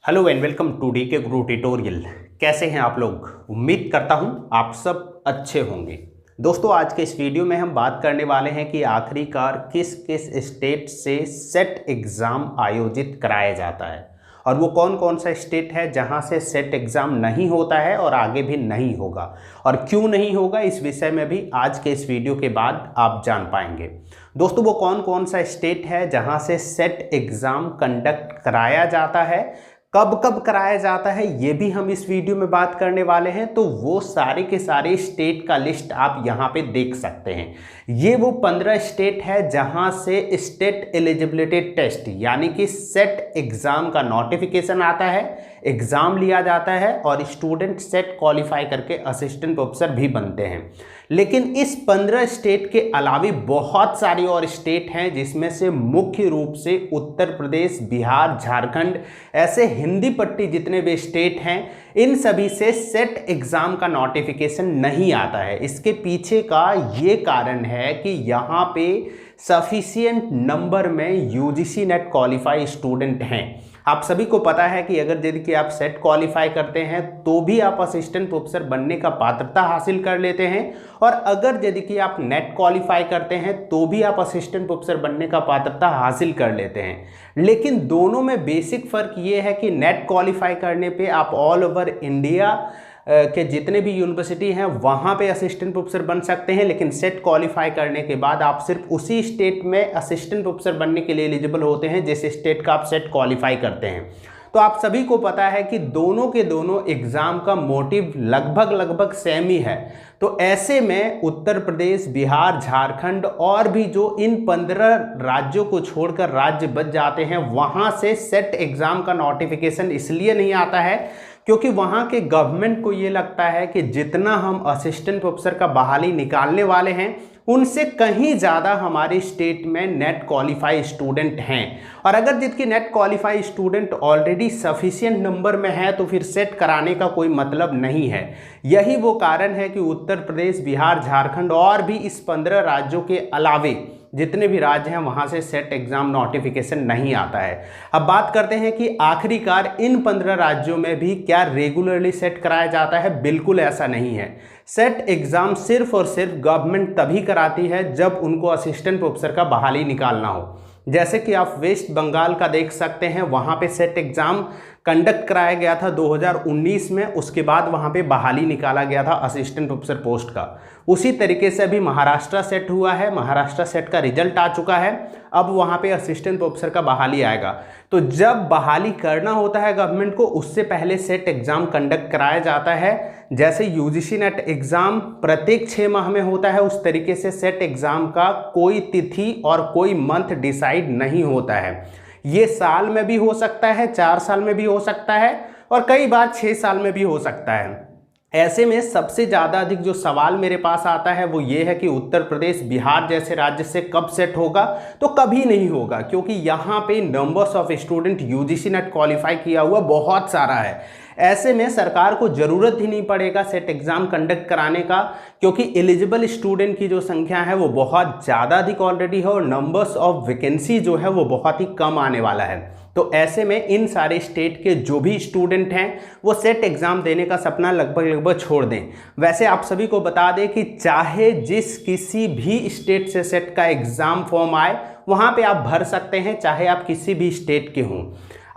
Hello and welcome to D K Guru tutorial. कैसे हैं आप लोग? उम्मीद करता हूं आप सब अच्छे होंगे। दोस्तों, आज के इस वीडियो में हम बात करने वाले हैं कि आखिरकार किस किस स्टेट से सेट एग्ज़ाम आयोजित कराया जाता है और वो कौन कौन सा स्टेट है जहां से सेट एग्ज़ाम नहीं होता है और आगे भी नहीं होगा, और क्यों नहीं होगा इस विषय में भी आज के इस वीडियो के बाद आप जान पाएंगे। दोस्तों, वो कौन कौन सा स्टेट है जहां से सेट एग्ज़ाम कंडक्ट कराया जाता है, कब कब कराया जाता है, ये भी हम इस वीडियो में बात करने वाले हैं। तो वो सारे के सारे स्टेट का लिस्ट आप यहाँ पे देख सकते हैं। ये वो 15 स्टेट है जहाँ से स्टेट एलिजिबिलिटी टेस्ट यानी कि सेट एग्ज़ाम का नोटिफिकेशन आता है, एग्ज़ाम लिया जाता है और स्टूडेंट सेट क्वालिफाई करके असिस्टेंट प्रोफेसर भी बनते हैं। लेकिन इस 15 स्टेट के अलावा बहुत सारी और स्टेट हैं जिसमें से मुख्य रूप से उत्तर प्रदेश, बिहार, झारखंड, ऐसे हिंदी पट्टी जितने भी स्टेट हैं इन सभी से सेट एग्ज़ाम का नोटिफिकेशन नहीं आता है। इसके पीछे का ये कारण है कि यहाँ पे सफिशिएंट नंबर में यूजीसी नेट क्वालिफाई स्टूडेंट हैं। आप सभी को पता है कि अगर यदि कि आप सेट क्वालिफाई करते हैं तो भी आप असिस्टेंट प्रोफेसर बनने का पात्रता हासिल कर लेते हैं, और अगर यदि कि आप नेट क्वालिफाई करते हैं तो भी आप असिस्टेंट प्रोफेसर बनने का पात्रता हासिल कर लेते हैं। लेकिन दोनों में बेसिक फ़र्क ये है कि नेट क्वालिफाई करने पे आप ऑल ओवर इंडिया के जितने भी यूनिवर्सिटी हैं वहाँ पे असिस्टेंट प्रोफेसर बन सकते हैं, लेकिन सेट क्वालिफाई करने के बाद आप सिर्फ उसी स्टेट में असिस्टेंट प्रोफेसर बनने के लिए एलिजिबल होते हैं जिस स्टेट का आप सेट क्वालिफाई करते हैं। तो आप सभी को पता है कि दोनों के दोनों एग्ज़ाम का मोटिव लगभग सेम ही है। तो ऐसे में उत्तर प्रदेश, बिहार, झारखंड और भी जो इन 15 राज्यों को छोड़कर राज्य बच जाते हैं वहाँ से सेट एग्ज़ाम का नोटिफिकेशन इसलिए नहीं आता है क्योंकि वहाँ के गवर्नमेंट को ये लगता है कि जितना हम असिस्टेंट प्रोफेसर का बहाली निकालने वाले हैं उनसे कहीं ज़्यादा हमारे स्टेट में नेट क्वालिफाई स्टूडेंट हैं, और अगर जिनकी net qualify student already sufficient number में है तो फिर सेट कराने का कोई मतलब नहीं है। यही वो कारण है कि उत्तर प्रदेश, बिहार, झारखंड और भी इस 15 राज्यों के अलावे जितने भी राज्य हैं वहाँ से सेट एग्ज़ाम नोटिफिकेशन नहीं आता है। अब बात करते हैं कि आखिरकार इन 15 राज्यों में भी क्या रेगुलरली सेट कराया जाता है। बिल्कुल ऐसा नहीं है। सेट एग्ज़ाम सिर्फ और सिर्फ गवर्नमेंट तभी कराती है जब उनको असिस्टेंट प्रोफेसर का बहाली निकालना हो। जैसे कि आप वेस्ट बंगाल का देख सकते हैं, वहाँ पे सेट एग्ज़ाम कंडक्ट कराया गया था 2019 में, उसके बाद वहाँ पे बहाली निकाला गया था असिस्टेंट प्रोफेसर पोस्ट का। उसी तरीके से अभी महाराष्ट्र सेट हुआ है, महाराष्ट्र सेट का रिजल्ट आ चुका है, अब वहाँ पे असिस्टेंट प्रोफेसर का बहाली आएगा। तो जब बहाली करना होता है गवर्नमेंट को उससे पहले सेट एग्ज़ाम कंडक्ट कराया जाता है। जैसे यूजीसी नेट एग्ज़ाम प्रत्येक 6 माह में होता है, उस तरीके से सेट एग्ज़ाम का कोई तिथि और कोई मंथ डिसाइड नहीं होता है। ये साल में भी हो सकता है, 4 साल में भी हो सकता है और कई बार 6 साल में भी हो सकता है। ऐसे में सबसे ज़्यादा अधिक जो सवाल मेरे पास आता है वो ये है कि उत्तर प्रदेश, बिहार जैसे राज्य से कब सेट होगा, तो कभी नहीं होगा, क्योंकि यहाँ पे numbers of student UGC net qualify किया हुआ बहुत सारा है। ऐसे में सरकार को ज़रूरत ही नहीं पड़ेगा सेट एग्ज़ाम कंडक्ट कराने का, क्योंकि एलिजिबल स्टूडेंट की जो संख्या है वो बहुत ज़्यादा अधिक ऑलरेडी है और नंबर्स ऑफ वैकेंसी जो है वो बहुत ही कम आने वाला है। तो ऐसे में इन सारे स्टेट के जो भी स्टूडेंट हैं वो सेट एग्ज़ाम देने का सपना लगभग छोड़ दें। वैसे आप सभी को बता दें कि चाहे जिस किसी भी स्टेट से सेट का एग्ज़ाम फॉर्म आए वहाँ पे आप भर सकते हैं, चाहे आप किसी भी स्टेट के हों,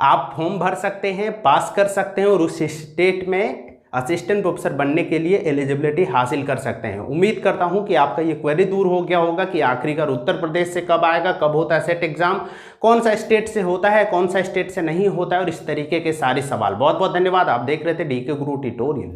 आप फॉर्म भर सकते हैं, पास कर सकते हैं और उस स्टेट में असिस्टेंट प्रोफेसर बनने के लिए एलिजिबिलिटी हासिल कर सकते हैं। उम्मीद करता हूं कि आपका ये क्वेरी दूर हो गया होगा कि आखिरकार उत्तर प्रदेश से कब आएगा, कब होता है सेट एग्ज़ाम, कौन सा स्टेट से होता है, कौन सा स्टेट से नहीं होता है, और इस तरीके के सारे सवाल। बहुत बहुत धन्यवाद। आप देख रहे थे डी के गुरु ट्यूटोरियल।